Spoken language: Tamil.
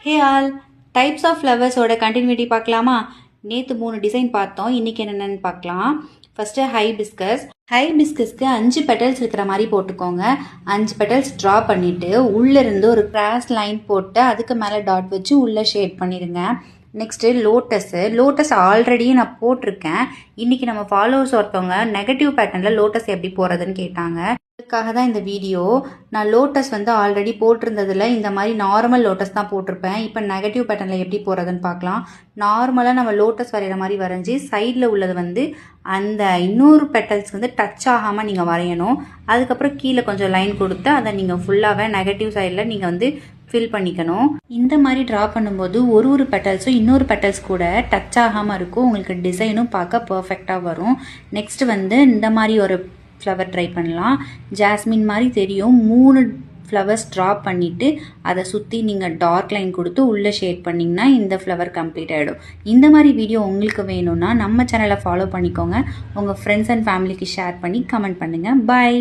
ஹே ஆல் டைப்ஸ் ஆஃப் ஃப்ளவர்ஸோட கண்டினியூட்டி பார்க்கலாமா? நேற்று 3 டிசைன் பார்த்தோம். இன்றைக்கி என்னென்னு பார்க்கலாம். ஃபஸ்ட்டு ஹைபிஸ்கஸ்க்கு 5 பெட்டல்ஸ் இருக்கிற மாதிரி போட்டுக்கோங்க. 5 பெட்டல்ஸ் ட்ரா பண்ணிவிட்டு உள்ளேருந்து ஒரு கிராஸ் லைன் போட்டு அதுக்கு மேலே டாட் வச்சு உள்ளே ஷேட் பண்ணிடுங்க. நெக்ஸ்ட்டு லோட்டஸ் ஆல்ரெடி நான் போட்டிருக்கேன். இன்றைக்கி நம்ம ஃபாலோவர்ஸ் ஒருத்தவங்க நெகட்டிவ் பேட்டர்னில் லோட்டஸ் எப்படி போகிறதுன்னு கேட்டாங்க. அதுக்காக தான் இந்த வீடியோ. நான் லோட்டஸ் ஆல்ரெடி போட்டிருந்ததில் இந்த மாதிரி நார்மல் லோட்டஸ் தான் போட்டிருப்பேன். இப்போ நெகட்டிவ் பேட்டர்னில் எப்படி போகிறதுன்னு பார்க்கலாம். நார்மலாக நம்ம லோட்டஸ் வரைகிற மாதிரி வரைஞ்சி சைடில் உள்ளது அந்த இன்னொரு பெட்டல்ஸ் டச் ஆகாமல் நீங்கள் வரையணும். அதுக்கப்புறம் கீழே கொஞ்சம் லைன் கொடுத்து அதை நீங்கள் ஃபுல்லாகவே நெகட்டிவ் சைடில் நீங்கள் ஃபில் பண்ணிக்கணும். இந்த மாதிரி ட்ரா பண்ணும்போது ஒரு பெட்டல்ஸும் இன்னொரு பெட்டல்ஸ் கூட டச் ஆகாமல் இருக்கும். உங்களுக்கு டிசைனும் பார்க்க பர்ஃபெக்டாக வரும். நெக்ஸ்ட்டு இந்த மாதிரி ஒரு ஃப்ளவர் ட்ரை பண்ணலாம். ஜாஸ்மின் மாதிரி தெரியும். 3 ஃப்ளவர்ஸ் ட்ரா பண்ணிவிட்டு அதை சுற்றி நீங்கள் டார்க் லைன் கொடுத்து உள்ளே ஷேட் பண்ணிங்கன்னா இந்த ஃப்ளவர் கம்ப்ளீட் ஆகிடும். இந்த மாதிரி வீடியோ உங்களுக்கு வேணும்னா நம்ம சேனலை ஃபாலோ பண்ணிக்கோங்க. உங்கள் ஃப்ரெண்ட்ஸ் அண்ட் ஃபேமிலிக்கு ஷேர் பண்ணி கமெண்ட் பண்ணுங்கள். பாய்.